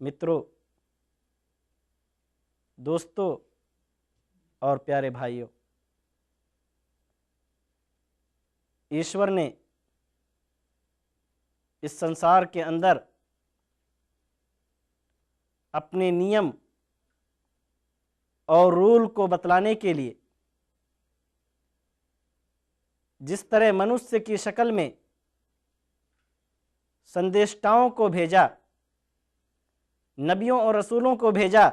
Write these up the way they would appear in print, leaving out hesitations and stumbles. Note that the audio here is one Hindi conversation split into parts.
मित्रों, दोस्तों और प्यारे भाइयों, ईश्वर ने इस संसार के अंदर अपने नियम और रूल को बतलाने के लिए जिस तरह मनुष्य की शक्ल में संदेष्टाओं को भेजा, नबियों और रसूलों को भेजा,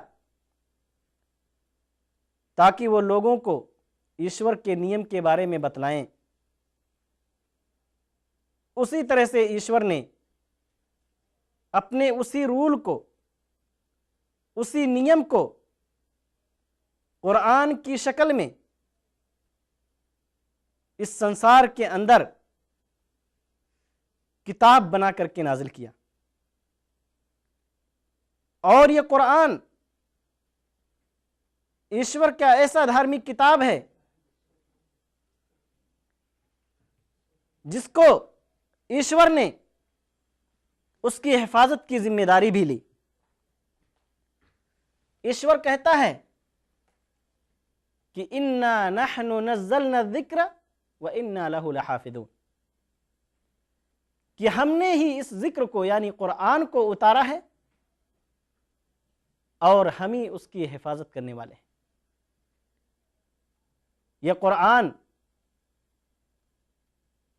ताकि वो लोगों को ईश्वर के नियम के बारे में बतलाएं, उसी तरह से ईश्वर ने अपने उसी रूल को, उसी नियम को कुरान की शक्ल में इस संसार के अंदर किताब बना करके नाजिल किया। और यह कुरान ईश्वर का ऐसा धार्मिक किताब है जिसको ईश्वर ने उसकी हिफाजत की जिम्मेदारी भी ली। ईश्वर कहता है कि इन्ना नहनु नज़्ज़लना ज़िक्र व इन्ना लहु लहाफ़िज़ून, कि हमने ही इस जिक्र को यानी कुरान को उतारा है और हम ही उसकी हिफाजत करने वाले हैं। यह कुरान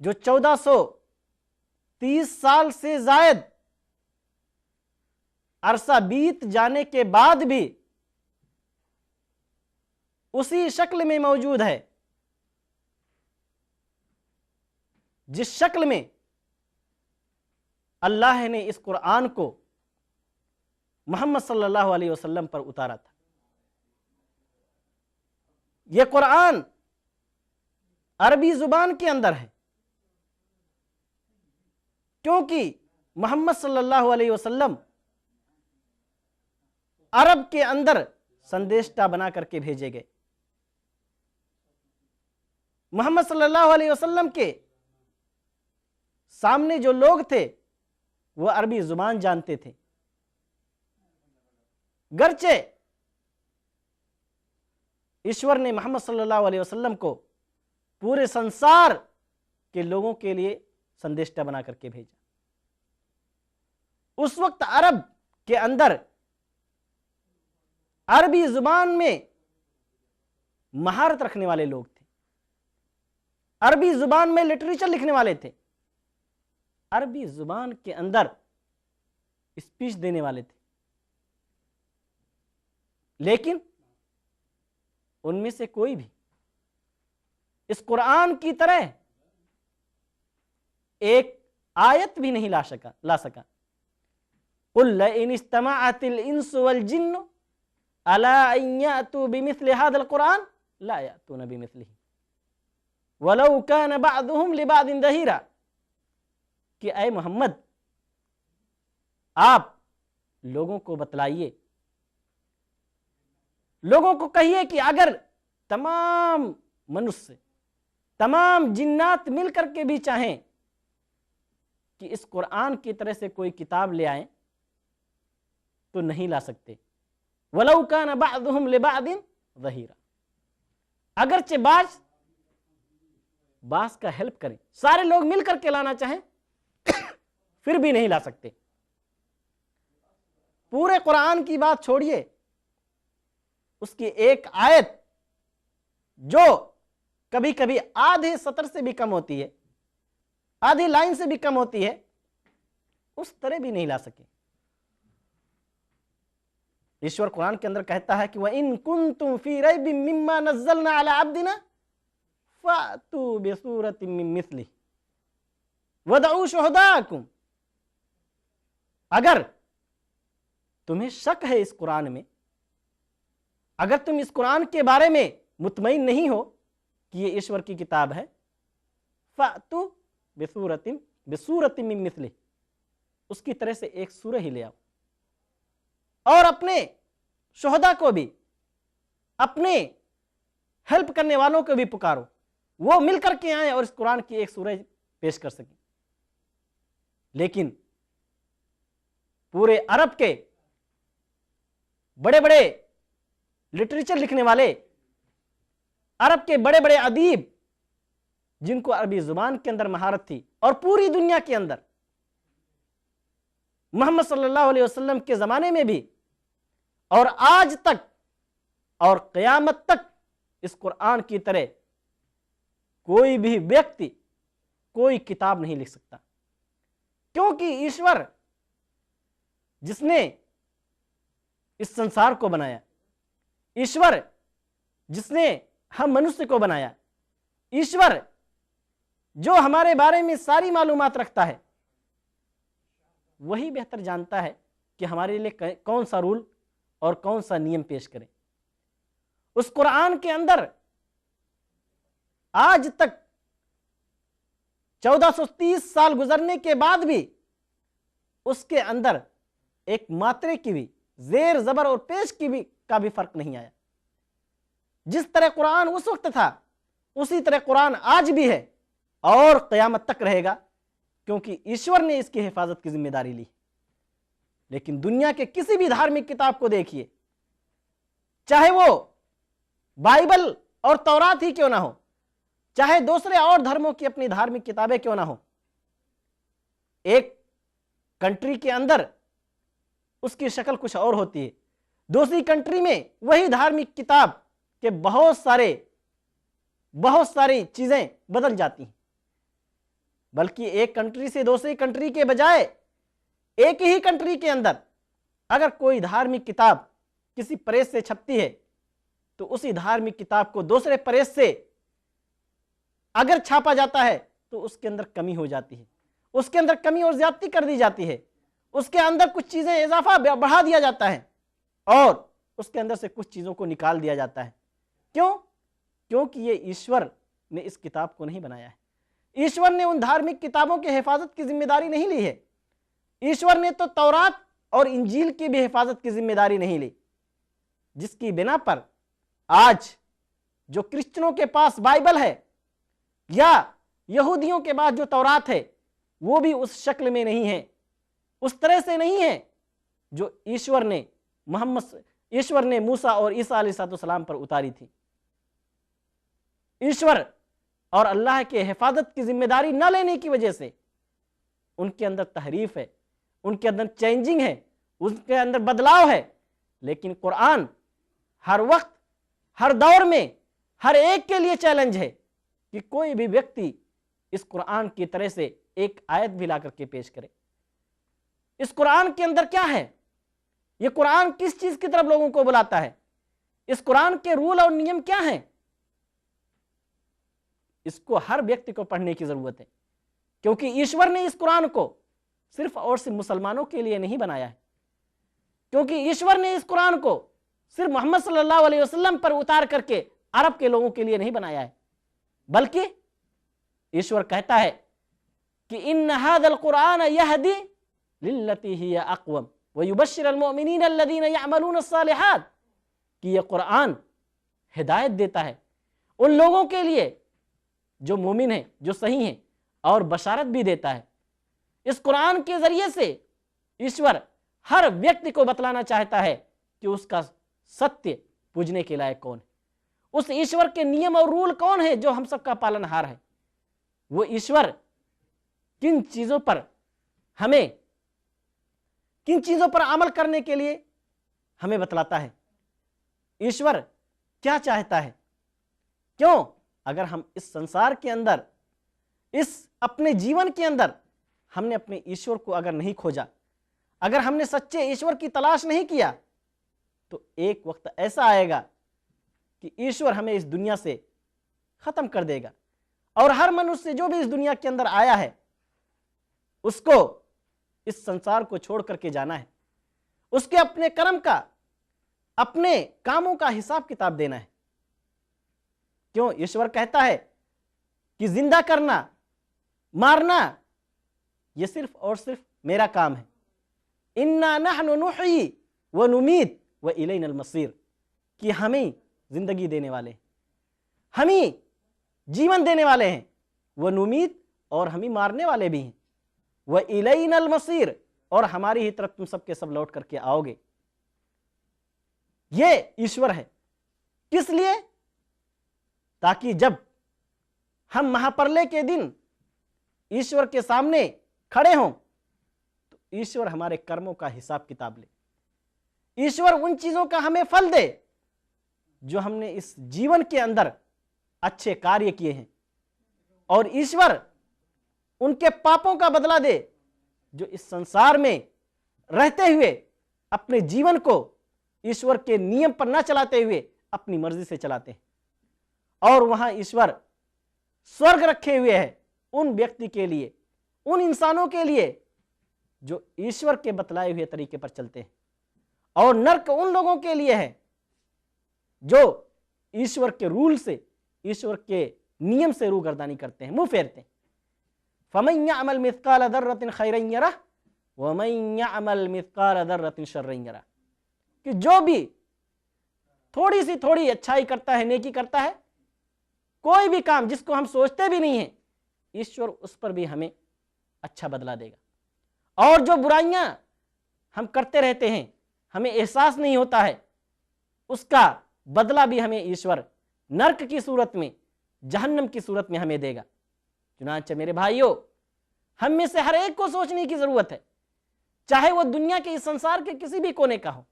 जो 1430 साल से जायद अरसा बीत जाने के बाद भी उसी शक्ल में मौजूद है जिस शक्ल में अल्लाह ने इस कुरान को मोहम्मद सल्लल्लाहु अलैहि वसल्लम पर उतारा था। यह कुरान अरबी जुबान के अंदर है, क्योंकि मोहम्मद सल्लल्लाहु अलैहि वसल्लम अरब के अंदर संदेष्टा बना करके भेजे गए। मोहम्मद सल्लल्लाहु अलैहि वसल्लम के सामने जो लोग थे वो अरबी जुबान जानते थे, गरचे ईश्वर ने मोहम्मद सल्लल्लाहु अलैहि वसल्लम को पूरे संसार के लोगों के लिए संदेष्टा बना करके भेजा। उस वक्त अरब के अंदर अरबी जुबान में महारत रखने वाले लोग थे, अरबी जुबान में लिटरेचर लिखने वाले थे, अरबी जुबान के अंदर स्पीच देने वाले थे। लेकिन उनमें से कोई भी इस कुरान की तरह एक आयत भी नहीं ला सका। कुल लइन इज्तमअतिल इंसु वल जिन्नु अला अन यअतू बिमिस्लि हादल कुरान ला यअतूना बिमिस्लिही वलौ कान बअदुहुम लिबादिन दहीरा, कि ऐ मोहम्मद आप लोगों को बतलाइए, लोगों को कहिए कि अगर तमाम मनुष्य, तमाम जिन्नात मिलकर के भी चाहें कि इस कुरान की तरह से कोई किताब ले आए तो नहीं ला सकते। वलौ कान बअदुहुम लिबादिन ज़हीरा, अगरचे बास का हेल्प करें, सारे लोग मिलकर के लाना चाहें फिर भी नहीं ला सकते। पूरे कुरान की बात छोड़िए, उसकी एक आयत जो कभी कभी आधे सतर से भी कम होती है, आधी लाइन से भी कम होती है, उस तरह भी नहीं ला सके। ईश्वर कुरान के अंदर कहता है कि वइन कुंतुम फी रैबिम मिम्मा नज़्ज़लना अला अब्दिना फ़अतू बिसूरतिम मिन मिस्लिही वदऊ शुहदाकुम, अगर तुम्हें शक है इस कुरान में, अगर तुम इस कुरान के बारे में मुतमईन नहीं हो कि ये ईश्वर की किताब है, फ़अतू बिसूरतिम मिन मिस्लिही, उसकी तरह से एक सूरह ही ले आओ, और अपने शुहदा को भी, अपने हेल्प करने वालों को भी पुकारो, वो मिलकर के आए और इस कुरान की एक सूरह पेश कर सके। लेकिन पूरे अरब के बड़े बड़े लिटरेचर लिखने वाले, अरब के बड़े बड़े अदीब, जिनको अरबी जुबान के अंदर महारत थी, और पूरी दुनिया के अंदर मोहम्मद सल्लल्लाहु अलैहि वसल्लम के जमाने में भी और आज तक और क़यामत तक इस कुरान की तरह कोई भी व्यक्ति कोई किताब नहीं लिख सकता, क्योंकि ईश्वर जिसने इस संसार को बनाया, ईश्वर जिसने हम मनुष्य को बनाया, ईश्वर जो हमारे बारे में सारी मालूमात रखता है, वही बेहतर जानता है कि हमारे लिए कौन सा रूल और कौन सा नियम पेश करें। उस कुरान के अंदर आज तक 1430 साल गुजरने के बाद भी उसके अंदर एक मात्रे की भी, जेर जबर और पेश की भी का भी फर्क नहीं आया। जिस तरह कुरान उस वक्त था उसी तरह कुरान आज भी है और क़यामत तक रहेगा, क्योंकि ईश्वर ने इसकी हिफाजत की जिम्मेदारी ली। लेकिन दुनिया के किसी भी धार्मिक किताब को देखिए, चाहे वो बाइबल और तौरात ही क्यों ना हो, चाहे दूसरे और धर्मों की अपनी धार्मिक किताबें क्यों ना हो, एक कंट्री के अंदर उसकी शक्ल कुछ और होती है, दूसरी कंट्री में वही धार्मिक किताब के बहुत सारी चीजें बदल जाती हैं। बल्कि एक कंट्री से दूसरी कंट्री के बजाय एक ही कंट्री के अंदर अगर कोई धार्मिक किताब किसी प्रेस से छपती है तो उसी धार्मिक किताब को दूसरे प्रेस से अगर छापा जाता है तो उसके अंदर कमी हो जाती है, उसके अंदर कमी और ज्यादती कर दी जाती है, उसके अंदर कुछ चीजें इजाफा बढ़ा दिया जाता है और उसके अंदर से कुछ चीजों को निकाल दिया जाता है। क्यों? क्योंकि ये ईश्वर ने इस किताब को नहीं बनाया है। ईश्वर ने उन धार्मिक किताबों की हिफाजत की जिम्मेदारी नहीं ली है। ईश्वर ने तो तौरात और इंजील की भी हिफाजत की जिम्मेदारी नहीं ली, जिसकी बिना पर आज जो क्रिश्चियनों के पास बाइबल है या यहूदियों के पास जो तौरात है वो भी उस शक्ल में नहीं है, उस तरह से नहीं है जो ईश्वर ने मूसा और ईसा अलैहिस्सलाम पर उतारी थी। ईश्वर और अल्लाह के हिफाजत की जिम्मेदारी न लेने की वजह से उनके अंदर तहरीफ है, उनके अंदर चेंजिंग है, उनके अंदर बदलाव है। लेकिन कुरान हर वक्त हर दौर में हर एक के लिए चैलेंज है कि कोई भी व्यक्ति इस कुरान की तरह से एक आयत भी ला करके पेश करे। इस कुरान के अंदर क्या है, ये कुरान किस चीज की तरफ लोगों को बुलाता है, इस कुरान के रूल और नियम क्या हैं, इसको हर व्यक्ति को पढ़ने की जरूरत है। क्योंकि ईश्वर ने इस कुरान को सिर्फ और सिर्फ मुसलमानों के लिए नहीं बनाया है, क्योंकि ईश्वर ने इस कुरान को सिर्फ मोहम्मद सल्लल्लाहु अलैहि वसल्लम पर उतार करके अरब के लोगों के लिए नहीं बनाया है, बल्कि ईश्वर कहता है कि इन्न हादल कुरान यहदी लिल्लती हिय अक़वम व युबश्शिरुल मुमिनीन अल्लज़ीना यअमलून अस्सालिहात, कि यह कुरान हिदायत देता है उन लोगों के लिए जो मोमिन हैं, जो सही हैं, और बशारत भी देता है। इस कुरान के जरिए से ईश्वर हर व्यक्ति को बतलाना चाहता है कि उसका सत्य पूजने के लायक कौन है, उस ईश्वर के नियम और रूल कौन है जो हम सबका पालनहार है। वो ईश्वर किन चीजों पर अमल करने के लिए हमें बतलाता है, ईश्वर क्या चाहता है। क्यों? अगर हम इस संसार के अंदर, इस अपने जीवन के अंदर हमने अपने ईश्वर को अगर नहीं खोजा, अगर हमने सच्चे ईश्वर की तलाश नहीं किया, तो एक वक्त ऐसा आएगा कि ईश्वर हमें इस दुनिया से खत्म कर देगा, और हर मनुष्य जो भी इस दुनिया के अंदर आया है उसको इस संसार को छोड़ करके जाना है, उसके अपने कर्म का, अपने कामों का हिसाब किताब देना है। क्यों? ईश्वर कहता है कि जिंदा करना, मारना, यह सिर्फ और सिर्फ मेरा काम है। इन्ना नहनु नुहयी व नुमीत व इलैनल मसीर, कि हम ही जिंदगी देने वाले हैं, हम ही जीवन देने वाले हैं, व नुमीत, और हम ही मारने वाले भी हैं, व इलैनल मसीर, और हमारी ही तरफ तुम सबके सब लौट करके आओगे। ये ईश्वर है। किस लिए? ताकि जब हम महाप्रलय के दिन ईश्वर के सामने खड़े हों तो ईश्वर हमारे कर्मों का हिसाब किताब ले, ईश्वर उन चीजों का हमें फल दे जो हमने इस जीवन के अंदर अच्छे कार्य किए हैं, और ईश्वर उनके पापों का बदला दे जो इस संसार में रहते हुए अपने जीवन को ईश्वर के नियम पर न चलाते हुए अपनी मर्जी से चलाते हैं। और वहां ईश्वर स्वर्ग रखे हुए है उन व्यक्ति के लिए, उन इंसानों के लिए जो ईश्वर के बतलाए हुए तरीके पर चलते हैं, और नरक उन लोगों के लिए है जो ईश्वर के रूल से, ईश्वर के नियम से रूगर्दानी करते हैं, मुंह फेरते हैं। फमन यअमल मिस्काल दर्रतिन खैरन यरह व मन यअमल मिस्काल दर्रतिन शर्रन यरह, कि जो भी थोड़ी सी थोड़ी अच्छाई करता है, नेकी करता है, कोई भी काम जिसको हम सोचते भी नहीं है, ईश्वर उस पर भी हमें अच्छा बदला देगा। और जो बुराइयां हम करते रहते हैं, हमें एहसास नहीं होता है, उसका बदला भी हमें ईश्वर नरक की सूरत में, जहन्नम की सूरत में हमें देगा। चुनांचे मेरे भाइयों, हम में से हर एक को सोचने की जरूरत है, चाहे वो दुनिया के इस संसार के किसी भी कोने का हो,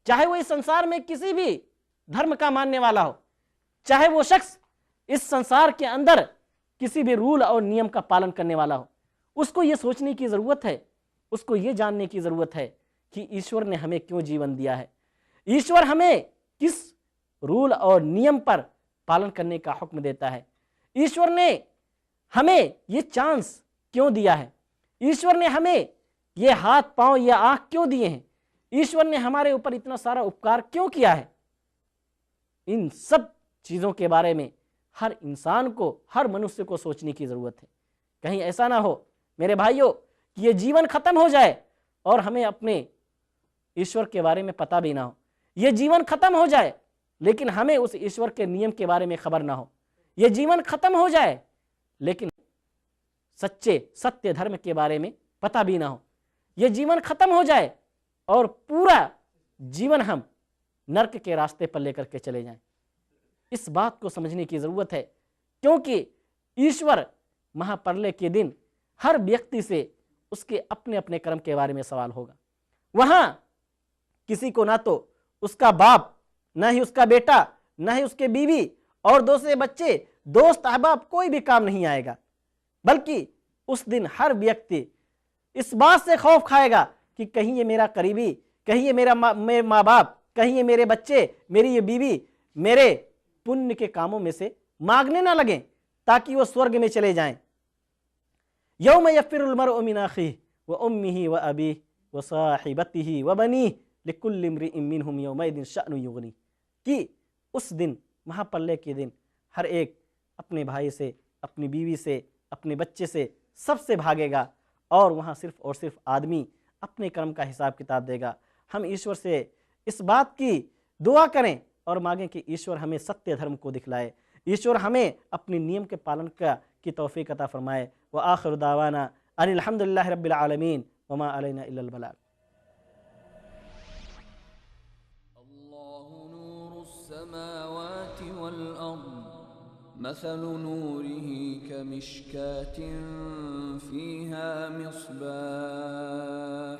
चाहे वो इस संसार में किसी भी धर्म का मानने वाला हो, चाहे वो शख्स इस संसार के अंदर किसी भी रूल और नियम का पालन करने वाला हो, उसको ये सोचने की जरूरत है, उसको ये जानने की जरूरत है कि ईश्वर ने हमें क्यों जीवन दिया है, ईश्वर हमें किस रूल और नियम पर पालन करने का हुक्म देता है, ईश्वर ने हमें ये चांस क्यों दिया है, ईश्वर ने हमें ये हाथ पांव ये आंख क्यों दिए हैं, ईश्वर ने हमारे ऊपर इतना सारा उपकार क्यों किया है। इन सब चीजों के बारे में हर इंसान को, हर मनुष्य को सोचने की जरूरत है। कहीं ऐसा ना हो मेरे भाइयों कि ये जीवन खत्म हो जाए और हमें अपने ईश्वर के बारे में पता भी ना हो, ये जीवन खत्म हो जाए लेकिन हमें उस ईश्वर के नियम के बारे में खबर ना हो, ये जीवन खत्म हो जाए लेकिन सच्चे सत्य धर्म के बारे में पता भी ना हो, ये जीवन खत्म हो जाए और पूरा जीवन हम नरक के रास्ते पर लेकर के चले जाएं। इस बात को समझने की जरूरत है, क्योंकि ईश्वर महाप्रलय के दिन हर व्यक्ति से उसके अपने अपने कर्म के बारे में सवाल होगा। वहां किसी को ना तो उसका बाप, ना ही उसका बेटा, ना ही उसके बीवी और दूसरे बच्चे, दोस्त, अहबाब, कोई भी काम नहीं आएगा, बल्कि उस दिन हर व्यक्ति इस बात से खौफ खाएगा कि कहीं ये मेरा करीबी, कहीं ये मेरे माँ बाप, कहीं ये मेरे बच्चे, मेरी ये बीवी मेरे पुण्य के कामों में से मांगने ना लगे ताकि वो स्वर्ग में चले जाएं। यौम यफ़िरुल मरउ मिन अख़ीह व उम्मिही व अबीह व साहिबतिही व बनीह लिकुल्लि इम्रिइन मिनहुम यौमइदिन शअनुन युगनी, कि उस दिन, महाप्रलय के दिन, हर एक अपने भाई से, अपनी बीवी से, अपने बच्चे से, सबसे भागेगा और वहाँ सिर्फ और सिर्फ आदमी अपने कर्म का हिसाब किताब देगा। हम ईश्वर से इस बात की दुआ करें और मांगें कि ईश्वर हमें सत्य धर्म को दिखलाए, ईश्वर हमें अपने नियम के पालन की तौफीक अता फरमाए। व आखिर दावाना अनिल हम्दुलिल्लाहि रब्बिल आलमीन व मा अलैना इल्लल बलाग। अल्लाहु नूरुस समावाति वल अर्द मसलु नूरिही कमिश्कातिन फीहा मिस्बाह